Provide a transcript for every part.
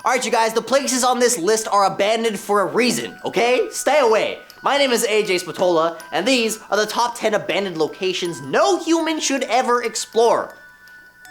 Alright you guys, the places on this list are abandoned for a reason, okay? Stay away. My name is AJ Spatola, and these are the top 10 abandoned locations no human should ever explore.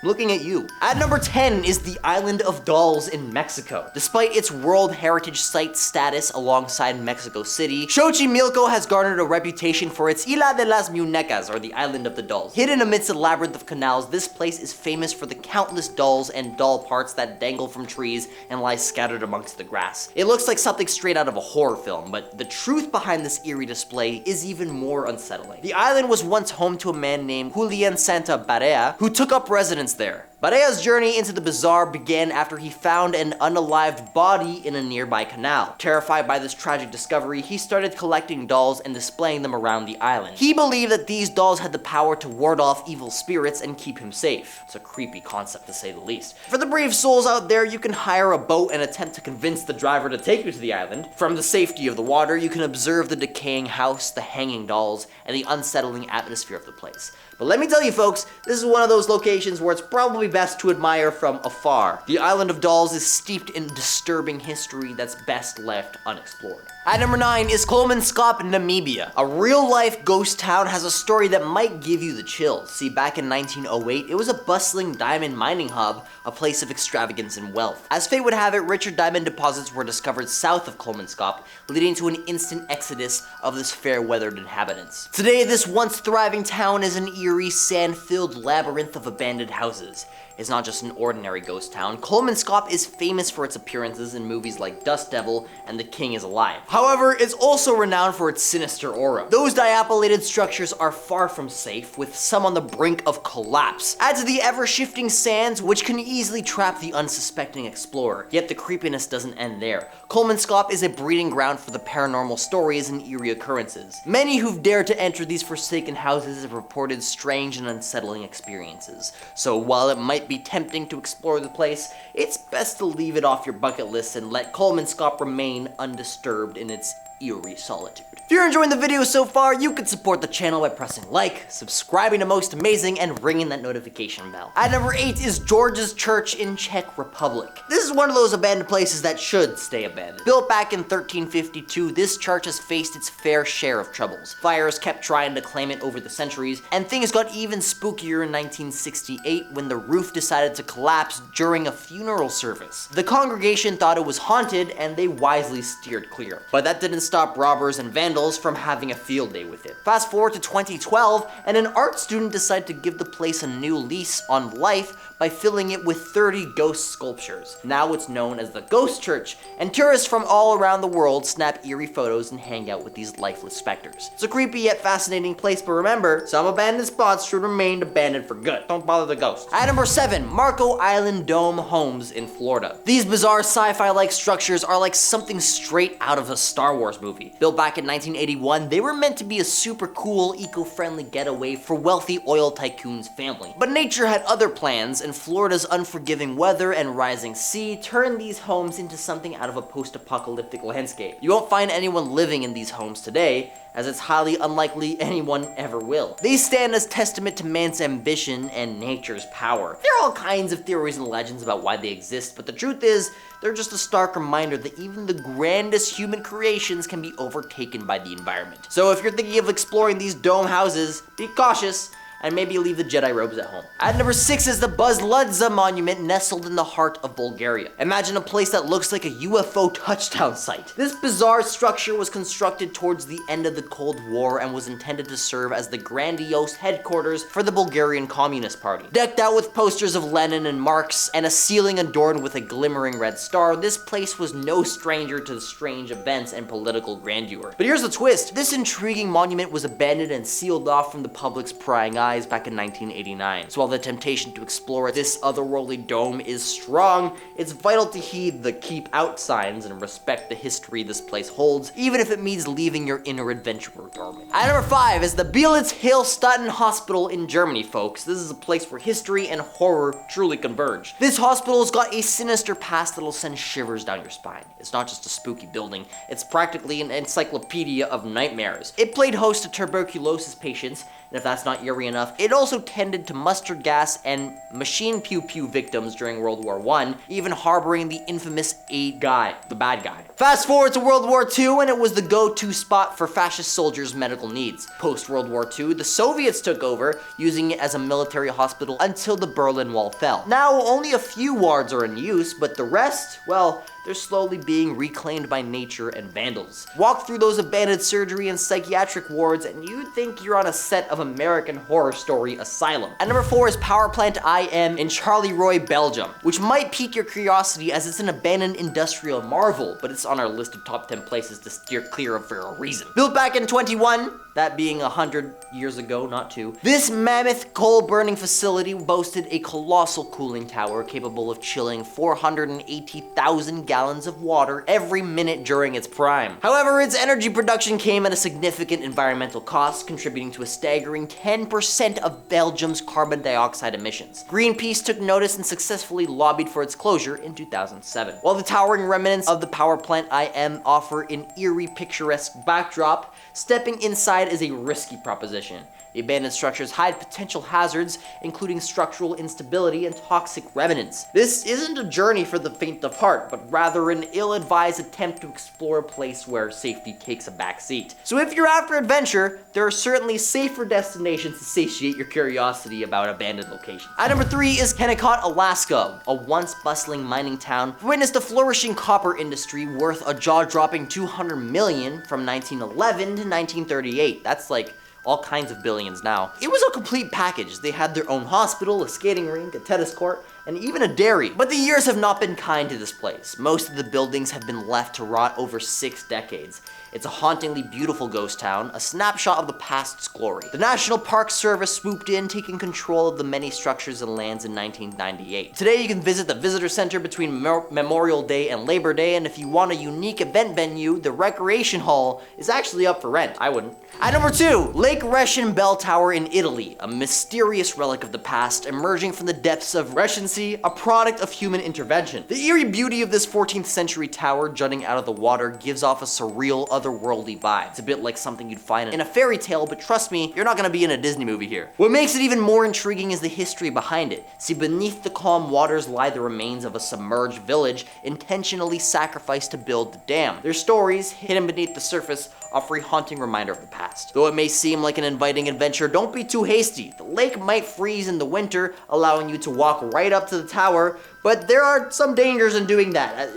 Looking at you. At number 10 is the Island of Dolls in Mexico. Despite its World Heritage Site status alongside Mexico City, Xochimilco has garnered a reputation for its Isla de las Muñecas, or the Island of the Dolls. Hidden amidst a labyrinth of canals, this place is famous for the countless dolls and doll parts that dangle from trees and lie scattered amongst the grass. It looks like something straight out of a horror film, but the truth behind this eerie display is even more unsettling. The island was once home to a man named Julian Santa Barea, who took up residence there. Barea's journey into the bizarre began after he found an unalived body in a nearby canal. Terrified by this tragic discovery, he started collecting dolls and displaying them around the island. He believed that these dolls had the power to ward off evil spirits and keep him safe. It's a creepy concept to say the least. For the brave souls out there, you can hire a boat and attempt to convince the driver to take you to the island. From the safety of the water, you can observe the decaying house, the hanging dolls, and the unsettling atmosphere of the place. But let me tell you folks, this is one of those locations where it's probably best to admire from afar. The Island of Dolls is steeped in disturbing history that's best left unexplored. At number 9 is Kolmanskop, Namibia. A real-life ghost town has a story that might give you the chills. See, back in 1908, it was a bustling diamond mining hub, a place of extravagance and wealth. As fate would have it, richer diamond deposits were discovered south of Kolmanskop, leading to an instant exodus of this fair-weathered inhabitants. Today, this once thriving town is an eerie, sand-filled labyrinth of abandoned houses. It's not just an ordinary ghost town. Kolmanskop is famous for its appearances in movies like Dust Devil and The King is Alive. However, it's also renowned for its sinister aura. Those dilapidated structures are far from safe, with some on the brink of collapse. Add to the ever-shifting sands, which can easily trap the unsuspecting explorer. Yet the creepiness doesn't end there. Kolmanskop is a breeding ground for the paranormal stories and eerie occurrences. Many who've dared to enter these forsaken houses have reported strange and unsettling experiences. So while it might be tempting to explore the place, it's best to leave it off your bucket list and let Kolmanskop remain undisturbed in its eerie solitude. If you're enjoying the video so far, you can support the channel by pressing like, subscribing to Most Amazing, and ringing that notification bell. At number 8 is George's Church in Czech Republic. This is one of those abandoned places that should stay abandoned. Built back in 1352, this church has faced its fair share of troubles. Fires kept trying to claim it over the centuries, and things got even spookier in 1968 when the roof decided to collapse during a funeral service. The congregation thought it was haunted, and they wisely steered clear. But that didn't stop robbers and vandals from having a field day with it. Fast forward to 2012, and an art student decided to give the place a new lease on life by filling it with 30 ghost sculptures. Now it's known as the Ghost Church, and tourists from all around the world snap eerie photos and hang out with these lifeless specters. It's a creepy yet fascinating place, but remember, some abandoned spots should remain abandoned for good. Don't bother the ghosts. At number 7, Marco Island Dome Homes in Florida. These bizarre sci-fi-like structures are like something straight out of a Star Wars movie. Built back in 1981, they were meant to be a super cool, eco-friendly getaway for wealthy oil tycoons' family. But nature had other plans, and Florida's unforgiving weather and rising sea turned these homes into something out of a post-apocalyptic landscape. You won't find anyone living in these homes today, as it's highly unlikely anyone ever will. They stand as testament to man's ambition and nature's power. There are all kinds of theories and legends about why they exist, but the truth is, they're just a stark reminder that even the grandest human creations can be overtaken by the environment. So if you're thinking of exploring these dome houses, be cautious, and maybe leave the Jedi robes at home. At number 6 is the Buzludzha Monument, nestled in the heart of Bulgaria. Imagine a place that looks like a UFO touchdown site. This bizarre structure was constructed towards the end of the Cold War and was intended to serve as the grandiose headquarters for the Bulgarian Communist Party. Decked out with posters of Lenin and Marx and a ceiling adorned with a glimmering red star, this place was no stranger to the strange events and political grandeur. But here's the twist. This intriguing monument was abandoned and sealed off from the public's prying eyes back in 1989. So while the temptation to explore this otherworldly dome is strong, it's vital to heed the keep out signs and respect the history this place holds, even if it means leaving your inner adventurer dormant. At number 5 is the Beelitz Heilstätten Hospital in Germany, folks. This is a place where history and horror truly converge. This hospital's got a sinister past that'll send shivers down your spine. It's not just a spooky building, it's practically an encyclopedia of nightmares. It played host to tuberculosis patients, and if that's not eerie enough, it also tended to mustard gas and machine pew-pew victims during World War I, even harboring the infamous guy, the bad guy. Fast forward to World War II, and it was the go-to spot for fascist soldiers' medical needs. Post-World War II, the Soviets took over, using it as a military hospital until the Berlin Wall fell. Now, only a few wards are in use, but the rest, well, they're slowly being reclaimed by nature and vandals. Walk through those abandoned surgery and psychiatric wards, and you'd think you're on a set of American Horror Story Asylum. At number 4 is Power Plant IM in Charleroi, Belgium, which might pique your curiosity as it's an abandoned industrial marvel, but it's on our list of top 10 places to steer clear of for a reason. Built back in 21, that being 100 years ago, not 2, this mammoth coal-burning facility boasted a colossal cooling tower capable of chilling 480,000 gallons of water every minute during its prime. However, its energy production came at a significant environmental cost, contributing to a staggering 10% of Belgium's carbon dioxide emissions. Greenpeace took notice and successfully lobbied for its closure in 2007. While the towering remnants of the power plant IM offer an eerie, picturesque backdrop, stepping inside is a risky proposition. The abandoned structures hide potential hazards, including structural instability and toxic remnants. This isn't a journey for the faint of heart, but rather an ill-advised attempt to explore a place where safety takes a backseat. So if you're after adventure, there are certainly safer destinations to satiate your curiosity about abandoned locations. At number 3 is Kennecott, Alaska, a once bustling mining town, witnessed a flourishing copper industry worth a jaw-dropping $200 million from 1911 to 1938. That's like all kinds of billions now. It was a complete package. They had their own hospital, a skating rink, a tennis court, and even a dairy. But the years have not been kind to this place. Most of the buildings have been left to rot over 6 decades. It's a hauntingly beautiful ghost town, a snapshot of the past's glory. The National Park Service swooped in, taking control of the many structures and lands in 1998. Today you can visit the visitor center between Memorial Day and Labor Day, and if you want a unique event venue, the recreation hall is actually up for rent. I wouldn't. At number 2, Lake Reschen Bell Tower in Italy, a mysterious relic of the past emerging from the depths of Reschen Sea, a product of human intervention. The eerie beauty of this 14th century tower jutting out of the water gives off a surreal, otherworldly vibe. It's a bit like something you'd find in a fairy tale, but trust me, you're not gonna be in a Disney movie here. What makes it even more intriguing is the history behind it. See, beneath the calm waters lie the remains of a submerged village intentionally sacrificed to build the dam. Their stories, hidden beneath the surface, offer a haunting reminder of the past. Though it may seem like an inviting adventure, don't be too hasty. The lake might freeze in the winter, allowing you to walk right up to the tower, but there are some dangers in doing that,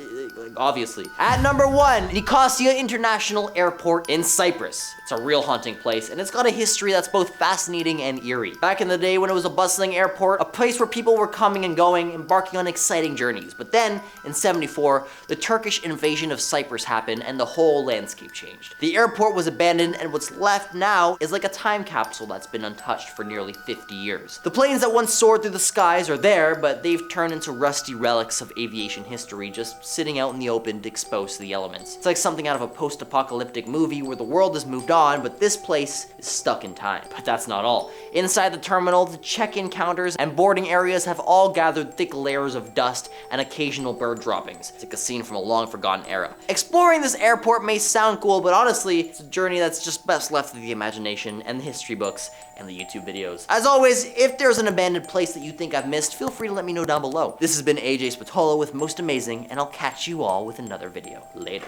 obviously. At number 1, Nicosia International Airport in Cyprus. It's a real haunting place, and it's got a history that's both fascinating and eerie. Back in the day when it was a bustling airport, a place where people were coming and going, embarking on exciting journeys. But then, in 74, the Turkish invasion of Cyprus happened, and the whole landscape changed. The airport was abandoned, and what's left now is like a time capsule that's been untouched for nearly 50 years. The planes that once soared through the skies are there, but they've turned into rusty relics of aviation history, just sitting out in the open to expose to the elements. It's like something out of a post-apocalyptic movie where the world has moved on, but this place is stuck in time. But that's not all. Inside the terminal, the check-in counters and boarding areas have all gathered thick layers of dust and occasional bird droppings. It's like a scene from a long-forgotten era. Exploring this airport may sound cool, but honestly, it's a journey that's just best left to the imagination and the history books and the YouTube videos. As always, if there's an abandoned place that you think I've missed, feel free to let me know down below. This has been AJ Spatola with Most Amazing, and I'll catch you all with another video later.